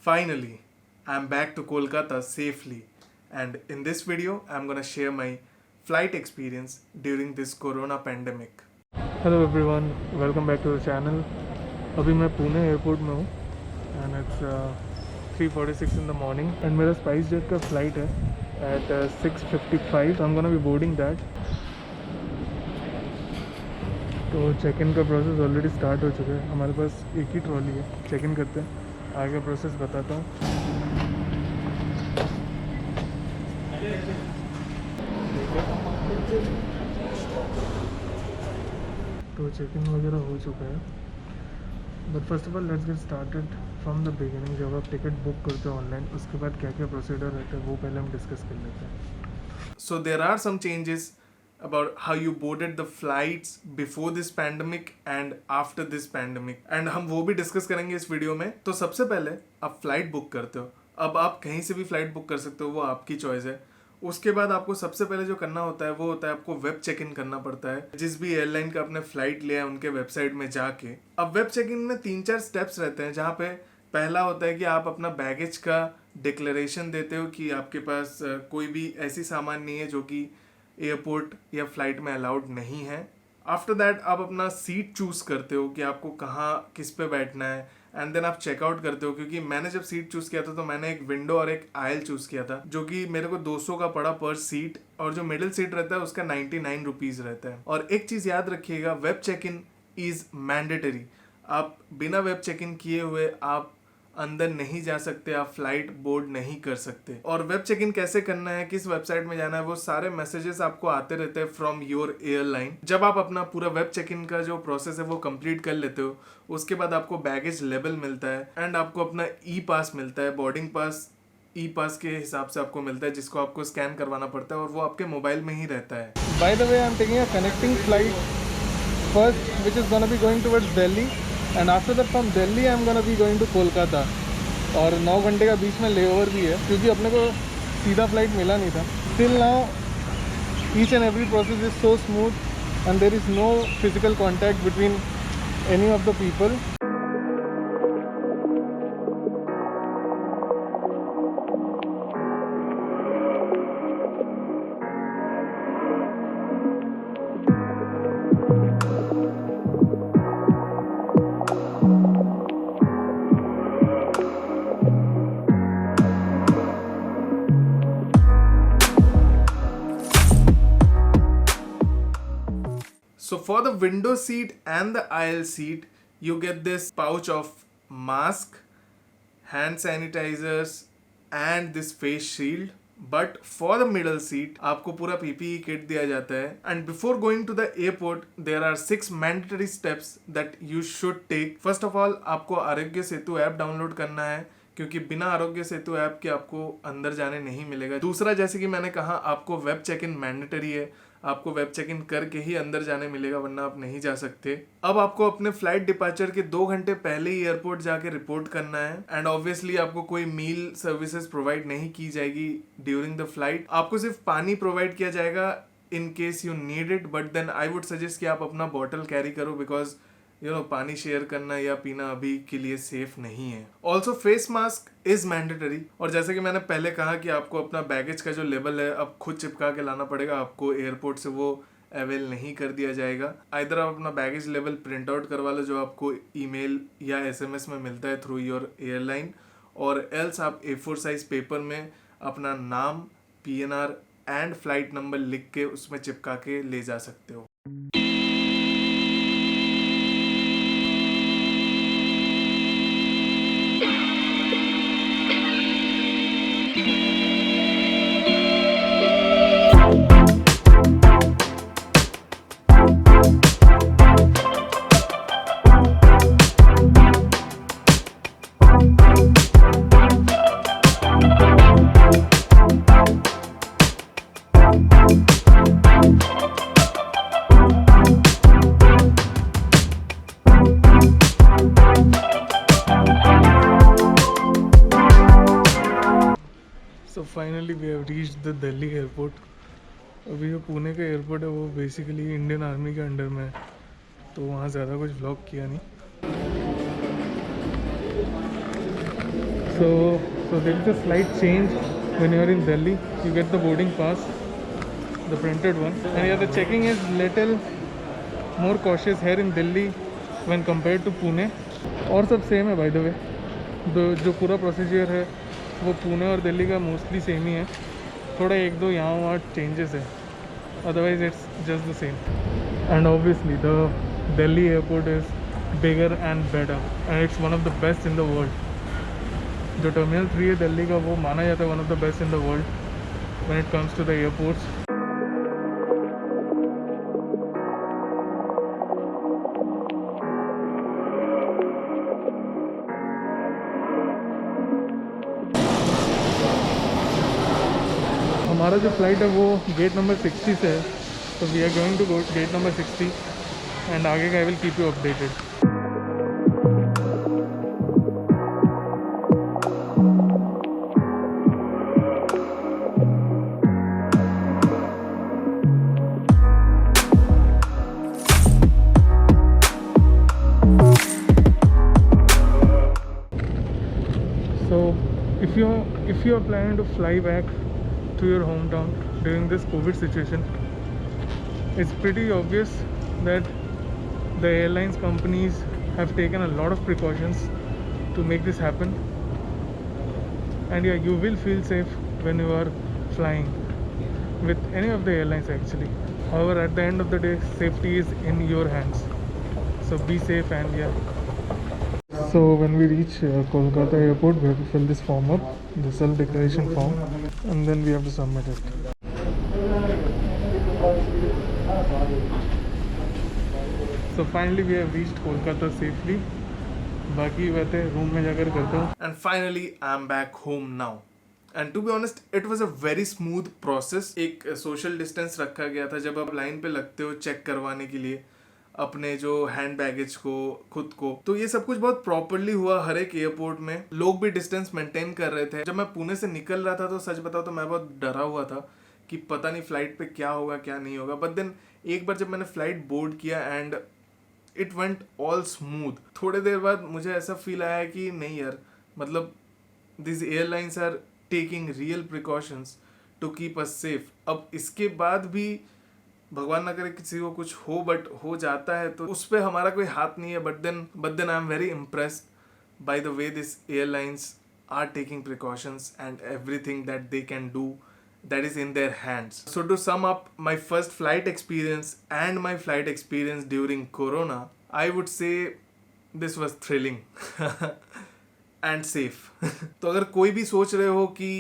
Finally, I'm back to Kolkata safely, and in this video, I'm gonna share my flight experience during this corona pandemic. Hello everyone, welcome back to the channel. अभी मैं Pune airport में हूँ and it's 3:46 in the morning and मेरा SpiceJet का flight है at 6:55। I am gonna be boarding that. तो check in का process already start हो चुका है। हमारे पास एक ही ट्रॉली है, चेक इन करते हैं, आगे प्रोसेस बताता हूँ। तो चेक इन वगैरह हो चुका है, but first of all let's get started from the beginning. जब आप टिकट बुक करते हो ऑनलाइन, उसके बाद क्या क्या प्रोसीजर रहता है वो पहले हम डिस्कस कर लेते हैं। So, there are some changes about how you boarded the flights before this pandemic and after this pandemic, and हम वो भी डिस्कस करेंगे इस वीडियो में। तो सबसे पहले आप फ्लाइट बुक करते हो। अब आप कहीं से भी फ्लाइट बुक कर सकते हो, वो आपकी चॉइस है। उसके बाद आपको सबसे पहले जो करना होता है वो होता है आपको वेब चेक इन करना पड़ता है। जिस भी एयरलाइन का आपने फ्लाइट लिया है उनके वेबसाइट में जाके। अब वेब चेक इन में 3-4 स्टेप्स रहते हैं, जहाँ पे पहला होता है कि आप अपना बैगेज का डिक्लेरेशन देते हो कि आपके पास कोई भी ऐसी सामान नहीं है जो कि एयरपोर्ट या फ्लाइट में अलाउड नहीं है। आफ्टर दैट आप अपना सीट चूज करते हो कि आपको कहाँ किस पे बैठना है, एंड देन आप चेकआउट करते हो। क्योंकि मैंने जब सीट चूज किया था तो मैंने एक विंडो और एक आयल चूज किया था, जो कि मेरे को 200 का पड़ा पर सीट, और जो मिडिल सीट रहता है उसका 99 रुपीज रहता है। और एक चीज याद रखिएगा, web check in is mandatory. आप बिना वेब चेक इन किए हुए आप अंदर नहीं जा सकते, आप फ्लाइट बोर्ड नहीं कर सकते। और वेब चेक इन कैसे करना है, किस वेबसाइट में जाना है, वो सारे मैसेजेस आपको आते रहते हैं फ्रॉम योर एयरलाइन। जब आप अपना पूरा वेब चेक इन का जो प्रोसेस है वो कंप्लीट कर लेते हो, उसके बाद आपको बैगेज लेवल मिलता है एंड आपको अपना ई पास मिलता है। बोर्डिंग पास ई पास के हिसाब से आपको मिलता है, जिसको आपको स्कैन करवाना पड़ता है और वो आपके मोबाइल में ही रहता है। By the way, I am taking a connecting flight first which is gonna be going towards Delhi, and after that from Delhi I am gonna be going to Kolkata. और 9 घंटे का बीच में लेओवर भी है, क्योंकि अपने को सीधा फ्लाइट मिला नहीं था। Till now each and every process is so smooth and there is no physical contact between any of the people. So for the window seat and the aisle seat, you get this pouch of mask, hand sanitizers and this face shield. But for the middle seat, आपको पूरा PPE kit दिया जाता है. And before going to the airport, there are 6 mandatory steps that you should take. First of all, आपको Aarogya Setu app download करना है, क्योंकि बिना आरोग्य सेतु ऐप के आपको अंदर जाने नहीं मिलेगा। दूसरा, जैसे कि मैंने कहा, आपको वेब चेक इन मैंडेटरी है। आपको वेब चेक इन करके ही अंदर जाने मिलेगा, वरना आप नहीं जा सकते। अब आपको अपने फ्लाइट डिपार्चर के 2 घंटे पहले ही एयरपोर्ट जाके रिपोर्ट करना है। एंड ऑब्वियसली आपको कोई मील सर्विसेज प्रोवाइड नहीं की जाएगी ड्यूरिंग द फ्लाइट। आपको सिर्फ पानी प्रोवाइड किया जाएगा in case you need it, but then I would suggest कि आप अपना बॉटल कैरी करो, बिकॉज पानी शेयर करना या पीना अभी के लिए सेफ नहीं है। Also face mask is mandatory. और जैसे कि मैंने पहले कहा कि आपको अपना बैगेज का जो लेवल है अब खुद चिपका के लाना पड़ेगा, आपको एयरपोर्ट से वो अवेल नहीं कर दिया जाएगा। आइदर आप अपना बैगेज लेवल प्रिंट आउट करवा लो, जो आपको ईमेल या SMS में मिलता है थ्रू योर एयरलाइन, और एल्स आप A4 साइज पेपर में अपना नाम, PNR एंड फ्लाइट नंबर लिख के उसमें चिपका के ले जा सकते हो। So finally we have reached the Delhi airport. अभी जो पुणे का एयरपोर्ट है वो बेसिकली इंडियन आर्मी के अंडर में है, तो वहाँ ज़्यादा कुछ व्लॉग किया नहीं। So there is a slight change when you are in Delhi. You get the boarding pass, the printed one, and yeah, the checking is little more cautious here in Delhi when compared to Pune. और सब same है by the way. जो पूरा procedure है वो पुणे और दिल्ली का mostly same ही है. थोड़ा एक दो यहाँ वहाँ चेंजेस है, otherwise it's just the same. And obviously the Delhi airport is bigger and better and it's one of the best in the world. जो टर्मिनल 3 है दिल्ली का वो माना जाता है one of the best in the world when it comes to the airports. हमारा जो flight है वो गेट नंबर 60 से है, तो we are going to go gate number 60 and आगे का I will keep you updated. So if you are planning to fly back to your hometown during this COVID situation, it's pretty obvious that the airlines companies have taken a lot of precautions to make this happen. And yeah, you will feel safe when you are flying with any of the airlines actually. However, at the end of the day, safety is in your hands. So be safe and yeah. So when we reach Kolkata airport, we have to fill this form up, the self-declaration form, and then we have to submit it. So finally we have reached Kolkata safely. बाकी बातें room में जाकर करता हूँ. And finally I'm back home now. And to be honest, it was a very smooth process. एक social distance रखा गया था जब आप लाइन पे लगते हो चेक करवाने के लिए अपने जो हैंड बैगेज को खुद को. तो ये सब कुछ बहुत प्रॉपरली हुआ हर एक एयरपोर्ट में. लोग भी डिस्टेंस मेंटेन कर रहे थे. जब मैं पुणे से निकल रहा था तो सच बताओ तो मैं बहुत डरा हुआ था कि पता नहीं फ्लाइट पे क्या होगा क्या नहीं होगा. बट देन एक बार जब मैंने फ्लाइट बोर्ड किया and it went all smooth. थोड़ी देर बाद मुझे ऐसा फील आया कि नहीं यार, मतलब this airlines are taking real precautions to keep us safe. अब इसके बाद भी भगवान ना करे किसी को कुछ हो, बट हो जाता है तो उस पर हमारा कोई हाथ नहीं है. But then I am very impressed by the way this airlines are taking precautions and everything that they can do that is in their hands. So to sum up my first flight experience and my flight experience during Corona, I would say this was thrilling and safe. तो अगर कोई भी सोच रहे हो कि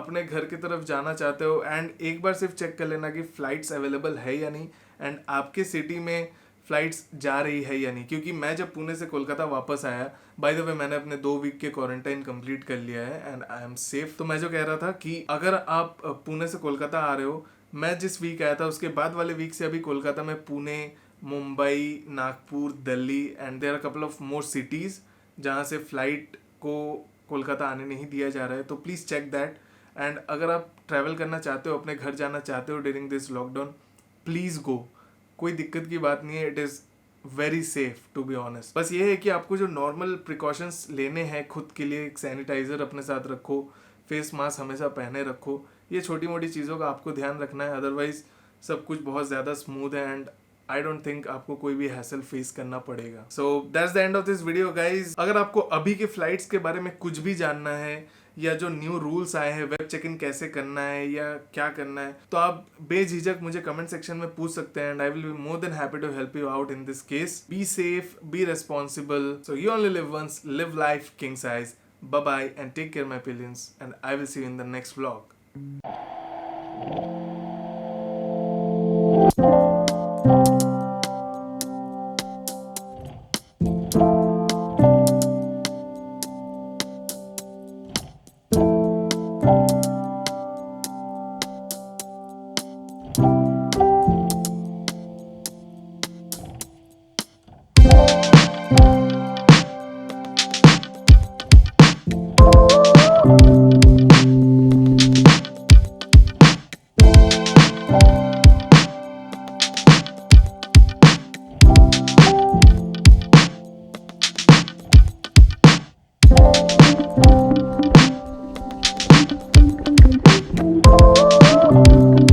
अपने घर की तरफ जाना चाहते हो एंड एक बार सिर्फ चेक कर लेना कि फ्लाइट्स अवेलेबल है या नहीं एंड आपके सिटी में फ्लाइट्स जा रही है या नहीं. क्योंकि मैं जब पुणे से कोलकाता वापस आया, बाय द वे मैंने अपने 2 वीक के क्वारंटाइन कंप्लीट कर लिया है एंड आई एम सेफ. तो मैं जो कह रहा था कि अगर आप पुणे से कोलकाता आ रहे हो, मैं जिस वीक आया था उसके बाद वाले वीक से अभी कोलकाता में Pune, Mumbai, Nagpur, Delhi and there are couple of more cities जहाँ से फ्लाइट को कोलकाता आने नहीं दिया जा रहा है. तो प्लीज़ चेक दैट. एंड अगर आप ट्रैवल करना चाहते हो, अपने घर जाना चाहते हो during this lockdown, please go. कोई दिक्कत की बात नहीं है. It is very safe to be honest. बस ये है कि आपको जो नॉर्मल प्रिकॉशंस लेने हैं खुद के लिए, एक सैनिटाइज़र अपने साथ रखो, फेस मास्क हमेशा पहने रखो. ये छोटी मोटी चीज़ों का आपको ध्यान रखना है. अदरवाइज सब कुछ बहुत ज़्यादा स्मूथ है एंड आई डोंट थिंक आपको कोई भी हैसल फेस करना पड़ेगा. So that's the end of this video guys. अगर आपको अभी के फ्लाइट्स के बारे में कुछ भी जानना है या जो न्यू रूल्स आए हैं, वेब चेक इन कैसे करना है या क्या करना है, तो आप बेझिझक मुझे कमेंट सेक्शन में पूछ सकते हैं and I will be more than happy to help you out in this case. Be safe, be responsible. So you only live once, live life king size. Bye bye and take care my pillions, and I will see you in the next vlog.